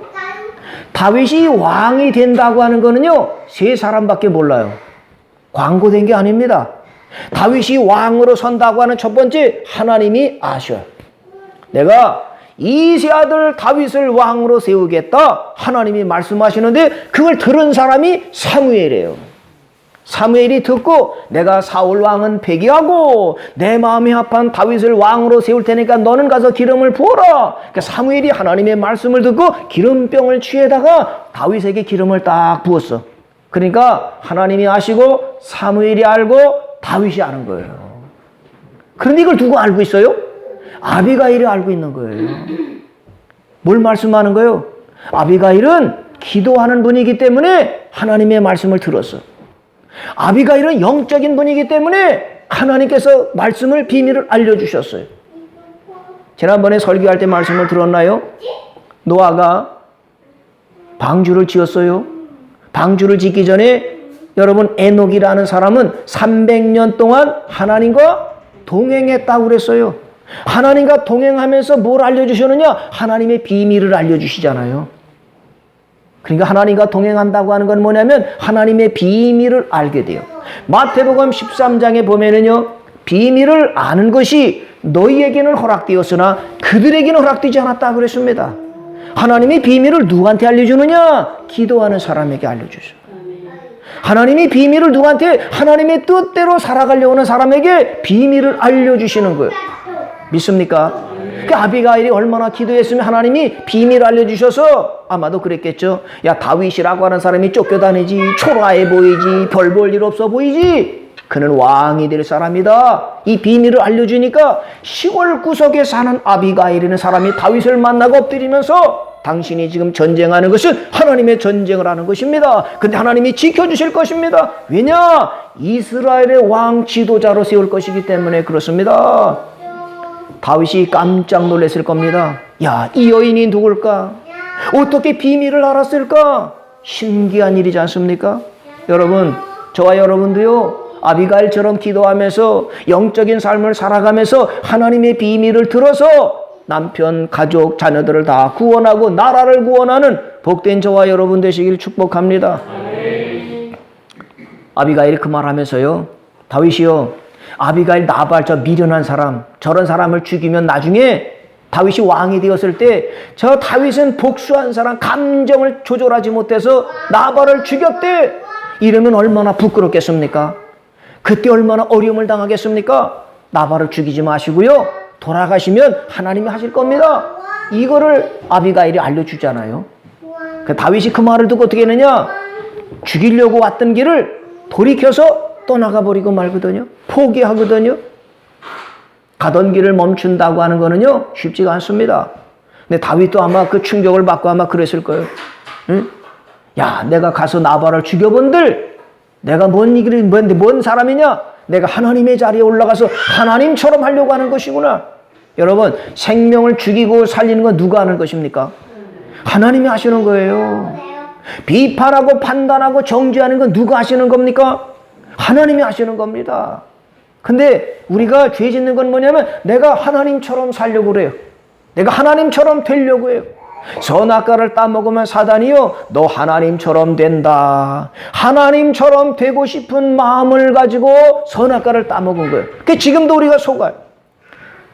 다윗이 왕이 된다고 하는 거는요 세 사람밖에 몰라요. 광고된 게 아닙니다. 다윗이 왕으로 선다고 하는 첫 번째, 하나님이 아셔요. 내가 이세 아들 다윗을 왕으로 세우겠다 하나님이 말씀하시는데 그걸 들은 사람이 사무엘이에요. 사무엘이 듣고 내가 사울 왕은 폐기하고 내 마음에 합한 다윗을 왕으로 세울 테니까 너는 가서 기름을 부어라. 그러니까 사무엘이 하나님의 말씀을 듣고 기름병을 취해다가 다윗에게 기름을 딱 부었어. 그러니까 하나님이 아시고 사무엘이 알고 다윗이 아는 거예요. 그런데 이걸 누가 알고 있어요? 아비가일이 알고 있는 거예요. 뭘 말씀하는 거예요? 아비가일은 기도하는 분이기 때문에 하나님의 말씀을 들었어. 아비가일은 영적인 분이기 때문에 하나님께서 말씀을 비밀을 알려주셨어요. 지난번에 설교할 때 말씀을 들었나요? 노아가 방주를 지었어요. 방주를 짓기 전에 여러분 에녹이라는 사람은 300년 동안 하나님과 동행했다고 그랬어요. 하나님과 동행하면서 뭘 알려주셨느냐? 하나님의 비밀을 알려주시잖아요. 그러니까 하나님과 동행한다고 하는 건 뭐냐면 하나님의 비밀을 알게 돼요. 마태복음 13장에 보면은요, 비밀을 아는 것이 너희에게는 허락되었으나 그들에게는 허락되지 않았다 그랬습니다. 하나님이 비밀을 누구한테 알려주느냐? 기도하는 사람에게 알려주셔. 하나님이 비밀을 누구한테? 하나님의 뜻대로 살아가려고 하는 사람에게 비밀을 알려주시는 거예요. 믿습니까? 그 아비가일이 얼마나 기도했으면 하나님이 비밀을 알려주셔서 아마도 그랬겠죠. 야, 다윗이라고 하는 사람이 쫓겨다니지, 초라해 보이지, 별 볼 일 없어 보이지, 그는 왕이 될 사람이다. 이 비밀을 알려주니까 시골 구석에 사는 아비가일이라는 사람이 다윗을 만나고 엎드리면서 당신이 지금 전쟁하는 것은 하나님의 전쟁을 하는 것입니다. 근데 하나님이 지켜주실 것입니다. 왜냐? 이스라엘의 왕 지도자로 세울 것이기 때문에 그렇습니다. 다윗이 깜짝 놀랐을 겁니다. 야, 이 여인이 누굴까? 어떻게 비밀을 알았을까? 신기한 일이지 않습니까? 여러분, 저와 여러분도요, 아비가일처럼 기도하면서 영적인 삶을 살아가면서 하나님의 비밀을 들어서 남편, 가족, 자녀들을 다 구원하고 나라를 구원하는 복된 저와 여러분 되시길 축복합니다. 아비가일이 그 말하면서요, 다윗이요, 아비가일 나발 저 미련한 사람, 저런 사람을 죽이면 나중에 다윗이 왕이 되었을 때 저 다윗은 복수한 사람, 감정을 조절하지 못해서 나발을 죽였대. 이러면 얼마나 부끄럽겠습니까? 그때 얼마나 어려움을 당하겠습니까? 나발을 죽이지 마시고요, 돌아가시면 하나님이 하실 겁니다. 이거를 아비가일이 알려주잖아요. 그 다윗이 그 말을 듣고 어떻게 했느냐? 죽이려고 왔던 길을 돌이켜서 떠나가 버리고 말거든요. 포기하거든요. 가던 길을 멈춘다고 하는 거는요 쉽지가 않습니다. 근데 다윗도 아마 그 충격을 받고 아마 그랬을 거예요. 응? 야, 내가 가서 나발을 죽여본들 내가 뭔 사람이냐? 내가 하나님의 자리에 올라가서 하나님처럼 하려고 하는 것이구나. 여러분, 생명을 죽이고 살리는 건 누가 하는 것입니까? 하나님이 하시는 거예요. 비판하고 판단하고 정죄하는 건 누가 하시는 겁니까? 하나님이 하시는 겁니다. 근데 우리가 죄 짓는 건 뭐냐면 내가 하나님처럼 살려고 그래요. 내가 하나님처럼 되려고 해요. 선악과를 따먹으면 사단이요, 너 하나님처럼 된다. 하나님처럼 되고 싶은 마음을 가지고 선악과를 따먹은 거예요. 그러니까 지금도 우리가 속아요.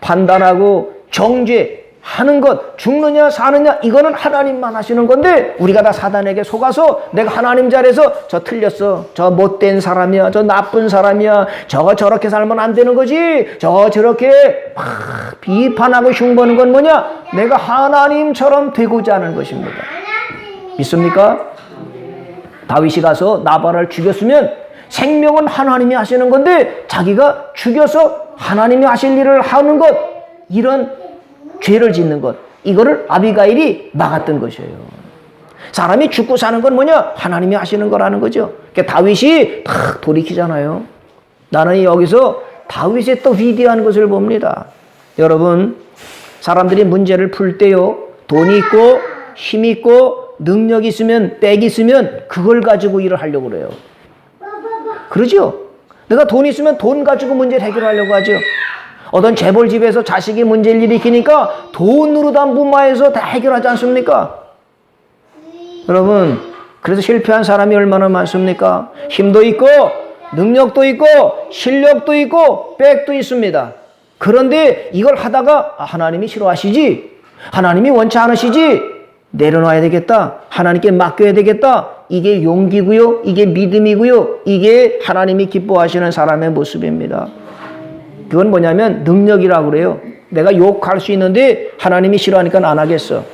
판단하고 정죄하는 것, 죽느냐 사느냐 이거는 하나님만 하시는 건데 우리가 다 사단에게 속아서 내가 하나님 자리에서 저 틀렸어, 저 못된 사람이야, 저 나쁜 사람이야, 저거 저렇게 살면 안 되는 거지, 저거 저렇게 막 비판하고 흉보는 건 뭐냐? 내가 하나님처럼 되고자 하는 것입니다. 믿습니까? 다윗이 가서 나발을 죽였으면 생명은 하나님이 하시는 건데 자기가 죽여서 하나님이 하실 일을 하는 것, 이런 죄를 짓는 것, 이거를 아비가일이 막았던 것이에요. 사람이 죽고 사는 건 뭐냐? 하나님이 하시는 거라는 거죠. 그러니까 다윗이 탁 돌이키잖아요. 나는 여기서 다윗의 또 위대한 것을 봅니다. 여러분, 사람들이 문제를 풀 때요, 돈이 있고 힘이 있고 능력이 있으면 빽이 있으면 그걸 가지고 일을 하려고 그래요. 그러죠? 내가 돈 있으면 돈 가지고 문제를 해결하려고 하죠. 어떤 재벌집에서 자식이 문제를 일으키니까 돈으로 다 무마해서 다 해결하지 않습니까? 여러분, 그래서 실패한 사람이 얼마나 많습니까? 힘도 있고 능력도 있고 실력도 있고 빽도 있습니다. 그런데 이걸 하다가 하나님이 싫어하시지, 하나님이 원치 않으시지, 내려놔야 되겠다, 하나님께 맡겨야 되겠다, 이게 용기고요, 이게 믿음이고요, 이게 하나님이 기뻐하시는 사람의 모습입니다. 그건 뭐냐면 능력이라고 그래요. 내가 욕할 수 있는데 하나님이 싫어하니까 안 하겠어.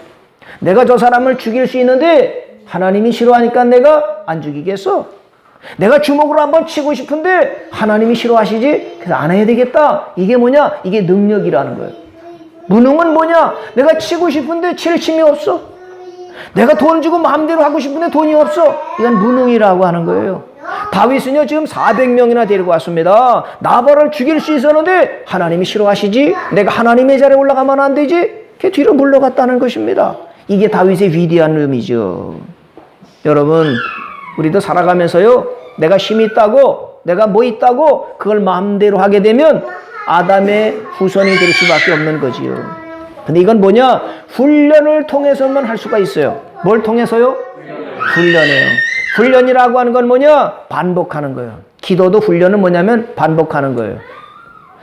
내가 저 사람을 죽일 수 있는데 하나님이 싫어하니까 내가 안 죽이겠어. 내가 주먹으로 한번 치고 싶은데 하나님이 싫어하시지? 그래서 안 해야 되겠다. 이게 뭐냐? 이게 능력이라는 거예요. 무능은 뭐냐? 내가 치고 싶은데 칠 힘이 없어. 내가 돈 주고 마음대로 하고 싶은데 돈이 없어. 이건 무능이라고 하는 거예요. 다윗은요, 지금 400명이나 데리고 왔습니다. 나발을 죽일 수 있었는데 하나님이 싫어하시지? 내가 하나님의 자리에 올라가면 안 되지? 걔 뒤로 물러갔다는 것입니다. 이게 다윗의 위대한 의미죠. 여러분, 우리도 살아가면서요, 내가 힘이 있다고, 내가 뭐 있다고 그걸 마음대로 하게 되면 아담의 후손이 될 수밖에 없는 거지요. 근데 이건 뭐냐? 훈련을 통해서만 할 수가 있어요. 뭘 통해서요? 훈련이에요. 훈련이라고 하는 건 뭐냐? 반복하는 거예요. 기도도 훈련은 뭐냐면 반복하는 거예요.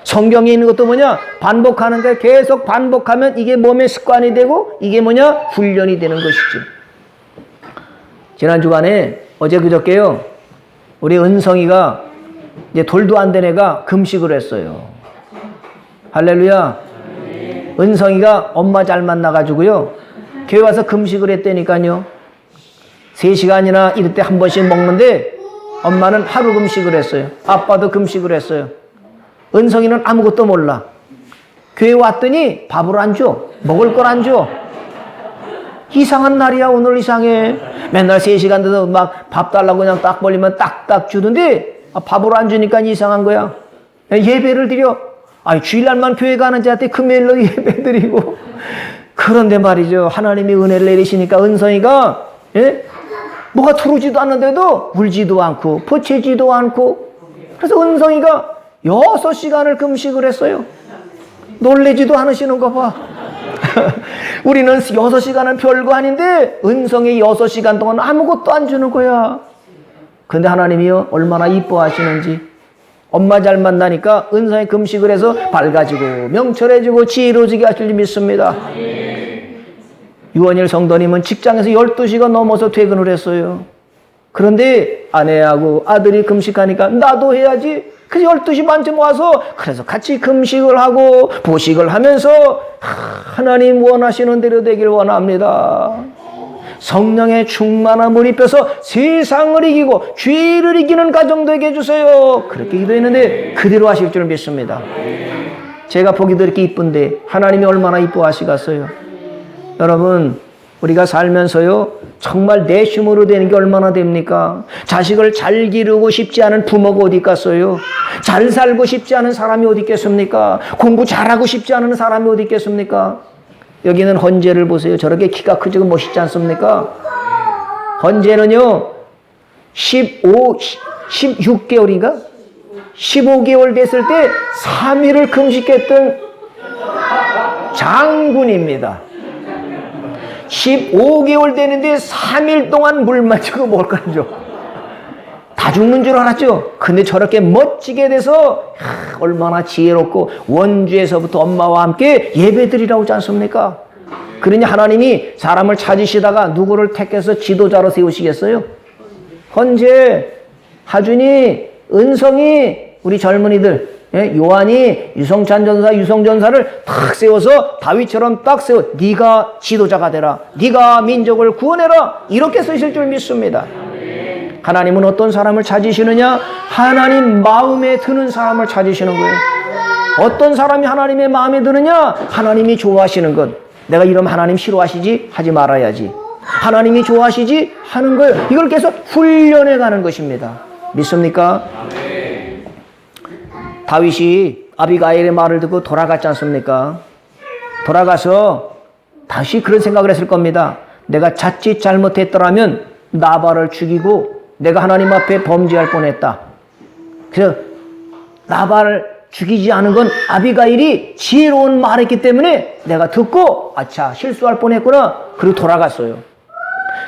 성경에 있는 것도 뭐냐? 반복하는 거예요. 계속 반복하면 이게 몸의 습관이 되고 이게 뭐냐? 훈련이 되는 것이지. 지난 주간에 어제 그저께요, 우리 은성이가 이제 돌도 안 된 애가 금식을 했어요. 할렐루야. 은성이가 엄마 잘 만나가지고요, 교회 와서 금식을 했다니까요. 3시간이나 이럴 때 한 번씩 먹는데 엄마는 하루 금식을 했어요. 아빠도 금식을 했어요. 은성이는 아무것도 몰라. 교회 왔더니 밥을 안 줘. 먹을 걸 안 줘. 이상한 날이야. 오늘 이상해. 맨날 3시간 돼서 막 밥 달라고 그냥 딱 벌리면 딱딱 주던데 밥을 안 주니까 이상한 거야. 예배를 드려. 아니, 주일날만 교회 가는 자한테 금요일로 예배 드리고. 그런데 말이죠, 하나님이 은혜를 내리시니까 은성이가, 예? 뭐가 들어오지도 않는데도 울지도 않고 버티지도 않고, 그래서 은성이가 6시간을 금식을 했어요. 놀래지도 않으시는 거 봐. 우리는 6시간은 별거 아닌데 은성이 6시간 동안 아무것도 안 주는 거야. 근데 하나님이요, 얼마나 이뻐하시는지. 엄마 잘 만나니까 은성이 금식을 해서 밝아지고 명철해지고 지혜로워지게 하실 줄 믿습니다. 유원일 성도님은 직장에서 12시가 넘어서 퇴근을 했어요. 그런데 아내하고 아들이 금식하니까 나도 해야지. 그래서 12시 반쯤 와서 그래서 같이 금식을 하고 보식을 하면서 하나님 원하시는 대로 되길 원합니다. 성령의 충만함을 입혀서 세상을 이기고 죄를 이기는 가정 되게 해주세요. 그렇게 기도했는데 그대로 하실 줄 믿습니다. 제가 보기도 이렇게 이쁜데 하나님이 얼마나 이뻐하시겠어요. 여러분, 우리가 살면서요, 정말 내 힘으로 되는 게 얼마나 됩니까? 자식을 잘 기르고 싶지 않은 부모가 어디 있겠어요? 잘 살고 싶지 않은 사람이 어디 있겠습니까? 공부 잘하고 싶지 않은 사람이 어디 있겠습니까? 여기는 헌재를 보세요. 저렇게 키가 크지고 멋있지 않습니까? 헌재는요, 16개월인가? 15개월 됐을 때 3일을 금식했던 장군입니다. 15개월 되는데 3일 동안 물 마시고 뭘 까죠? 다 죽는 줄 알았죠? 근데 저렇게 멋지게 돼서 얼마나 지혜롭고 원주에서부터 엄마와 함께 예배드리라고 하지 않습니까? 그러니 하나님이 사람을 찾으시다가 누구를 택해서 지도자로 세우시겠어요? 헌재, 하준이, 은성이, 우리 젊은이들, 요한이, 유성찬 전사, 유성 전사를 탁 세워서 다윗처럼 딱 세워, 네가 지도자가 되라, 네가 민족을 구원해라, 이렇게 쓰실 줄 믿습니다. 하나님은 어떤 사람을 찾으시느냐? 하나님 마음에 드는 사람을 찾으시는 거예요. 어떤 사람이 하나님의 마음에 드느냐? 하나님이 좋아하시는 것. 내가 이러면 하나님 싫어하시지? 하지 말아야지. 하나님이 좋아하시지? 하는 거예요. 이걸 계속 훈련해 가는 것입니다. 믿습니까? 다윗이 아비가일의 말을 듣고 돌아갔지 않습니까? 돌아가서 다시 그런 생각을 했을 겁니다. 내가 자칫 잘못했더라면 나발을 죽이고 내가 하나님 앞에 범죄할 뻔했다. 그래서 나발을 죽이지 않은 건 아비가일이 지혜로운 말했기 때문에 내가 듣고 아차 실수할 뻔했구나. 그리고 돌아갔어요.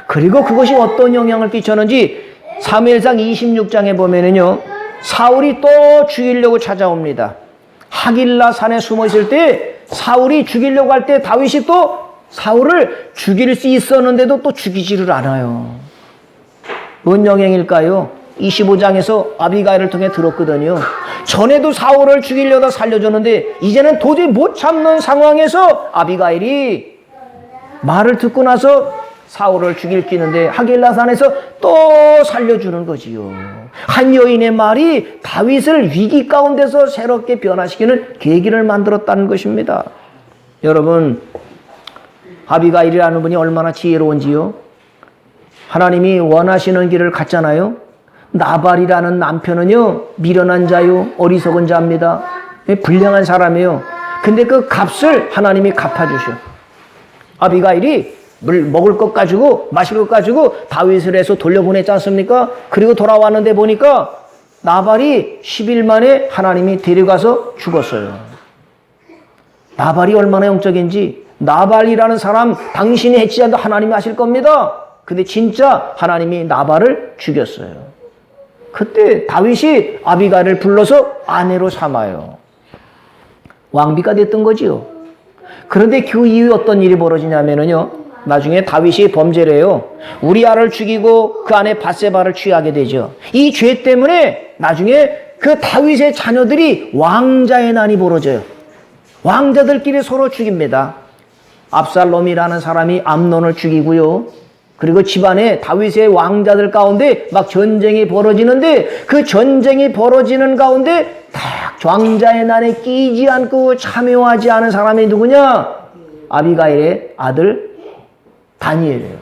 그리고 그것이 어떤 영향을 끼쳤는지 사무엘상 26장에 보면은요, 사울이 또 죽이려고 찾아옵니다. 하길라 산에 숨어 있을 때 사울이 죽이려고 할 때 다윗이 또 사울을 죽일 수 있었는데도 또 죽이지를 않아요. 뭔 영향일까요? 25장에서 아비가일을 통해 들었거든요. 전에도 사울을 죽이려다 살려줬는데 이제는 도저히 못 참는 상황에서 아비가일이 말을 듣고 나서 사울을 죽일 끼는데 하길라산에서 또 살려주는 거지요. 한 여인의 말이 다윗을 위기 가운데서 새롭게 변화시키는 계기를 만들었다는 것입니다. 여러분, 아비가일이라는 분이 얼마나 지혜로운지요. 하나님이 원하시는 길을 갔잖아요. 나발이라는 남편은요, 미련한 자요, 어리석은 자입니다. 불량한 사람이에요. 근데 그 값을 하나님이 갚아주셔. 아비가일이 먹을 것 가지고 마실 것 가지고 다윗을 해서 돌려보냈지 않습니까? 그리고 돌아왔는데 보니까 나발이 10일 만에 하나님이 데려가서 죽었어요. 나발이 얼마나 영적인지, 나발이라는 사람 당신이 해치지 않도 하나님이 하실 겁니다. 근데 진짜 하나님이 나발을 죽였어요. 그때 다윗이 아비가일을 불러서 아내로 삼아요. 왕비가 됐던 거지요. 그런데 그 이후에 어떤 일이 벌어지냐면요, 나중에 다윗이 범죄를 해요. 우리아를 죽이고 그 안에 밧세바를 취하게 되죠. 이 죄 때문에 나중에 그 다윗의 자녀들이 왕자의 난이 벌어져요. 왕자들끼리 서로 죽입니다. 압살롬이라는 사람이 암논을 죽이고요. 그리고 집안에 다윗의 왕자들 가운데 막 전쟁이 벌어지는데 그 전쟁이 벌어지는 가운데 딱 왕자의 난에 끼지 않고 참여하지 않은 사람이 누구냐? 아비가일의 아들 다니엘이에요.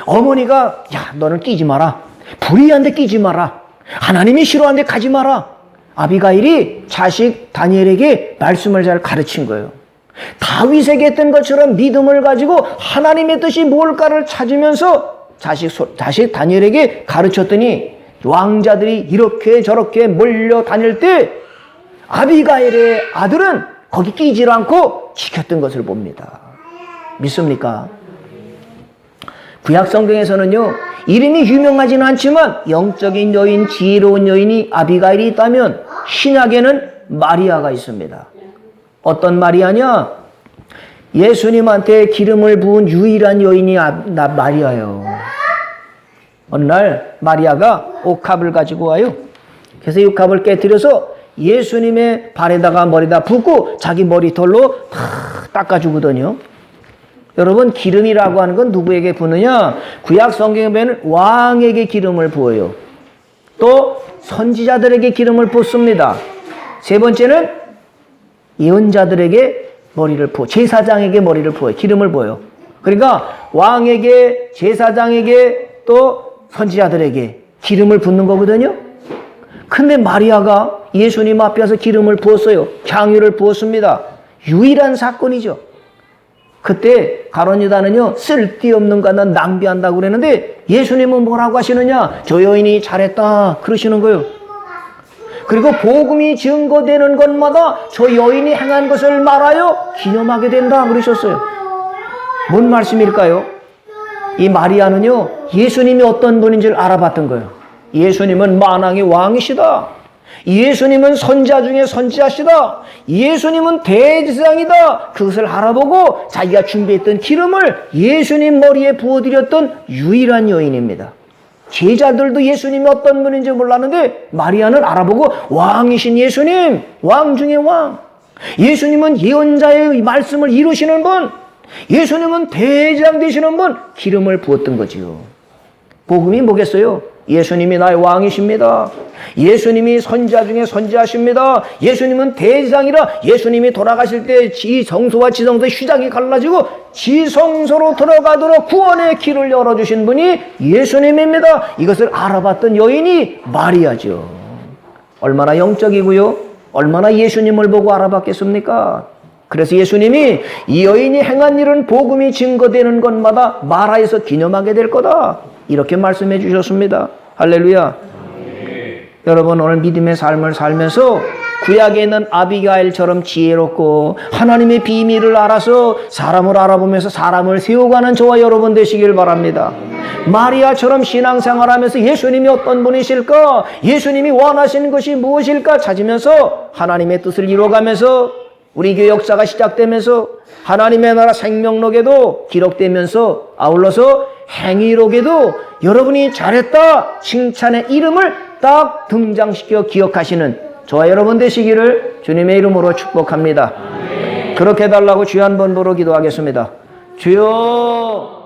어머니가 야, 너는 끼지 마라. 불의한데 끼지 마라. 하나님이 싫어하는데 가지 마라. 아비가일이 자식 다니엘에게 말씀을 잘 가르친 거예요. 다윗에게 했던 것처럼 믿음을 가지고 하나님의 뜻이 뭘까를 찾으면서 자식 다니엘에게 가르쳤더니 왕자들이 이렇게 저렇게 몰려다닐 때 아비가일의 아들은 거기 끼지 않고 지켰던 것을 봅니다. 믿습니까? 구약 성경에서는요, 이름이 유명하지는 않지만 영적인 여인, 지혜로운 여인이 아비가일이 있다면 신약에는 마리아가 있습니다. 어떤 마리아냐? 예수님한테 기름을 부은 유일한 여인이 마리아예요. 어느 날 마리아가 옥합을 가지고 와요. 그래서 이 옥합을 깨뜨려서 예수님의 발에다가 머리다 붓고 자기 머리털로 다 닦아주거든요. 여러분, 기름이라고 하는 건 누구에게 부느냐? 구약 성경에 보면 왕에게 기름을 부어요. 또 선지자들에게 기름을 붓습니다. 세 번째는 예언자들에게 머리를 부어, 제사장에게 머리를 부어요. 기름을 부어요. 그러니까 왕에게, 제사장에게, 또 선지자들에게 기름을 붓는 거거든요. 근데 마리아가 예수님 앞에 와서 기름을 부었어요. 향유를 부었습니다. 유일한 사건이죠. 그때 가룟 유다는요, 쓸데없는 것은 낭비한다고 그러는데 예수님은 뭐라고 하시느냐? 저 여인이 잘했다 그러시는 거예요. 그리고 복음이 증거되는 것마다 저 여인이 행한 것을 말하여 기념하게 된다 그러셨어요. 뭔 말씀일까요? 이 마리아는요, 예수님이 어떤 분인지를 알아봤던 거예요. 예수님은 만왕의 왕이시다. 예수님은 선지자 중에 선지자시다. 예수님은 대제사장이다. 그것을 알아보고 자기가 준비했던 기름을 예수님 머리에 부어드렸던 유일한 여인입니다. 제자들도 예수님이 어떤 분인지 몰랐는데 마리아는 알아보고 왕이신 예수님, 왕 중에 왕. 예수님은 예언자의 말씀을 이루시는 분, 예수님은 대제사장 되시는 분, 기름을 부었던 거지요. 복음이 뭐겠어요? 예수님이 나의 왕이십니다. 예수님이 선지자 중에 선지자십니다. 예수님은 대제사장이라 예수님이 돌아가실 때 지성소와 지성소의 휘장이 갈라지고 지성소로 들어가도록 구원의 길을 열어주신 분이 예수님입니다. 이것을 알아봤던 여인이 마리아죠. 얼마나 영적이고요, 얼마나 예수님을 보고 알아봤겠습니까? 그래서 예수님이 이 여인이 행한 일은 복음이 증거되는 것마다 마라에서 기념하게 될 거다, 이렇게 말씀해 주셨습니다. 할렐루야. 여러분, 오늘 믿음의 삶을 살면서 구약에 있는 아비가일처럼 지혜롭고 하나님의 비밀을 알아서 사람을 알아보면서 사람을 세워가는 저와 여러분 되시길 바랍니다. 마리아처럼 신앙생활하면서 예수님이 어떤 분이실까, 예수님이 원하시는 것이 무엇일까 찾으면서 하나님의 뜻을 이루어가면서 우리 교회 역사가 시작되면서 하나님의 나라 생명록에도 기록되면서 아울러서 행위록에도 여러분이 잘했다 칭찬의 이름을 딱 등장시켜 기억하시는 저와 여러분 되시기를 주님의 이름으로 축복합니다. 그렇게 해달라고 주여 한번 부르 기도하겠습니다. 주여.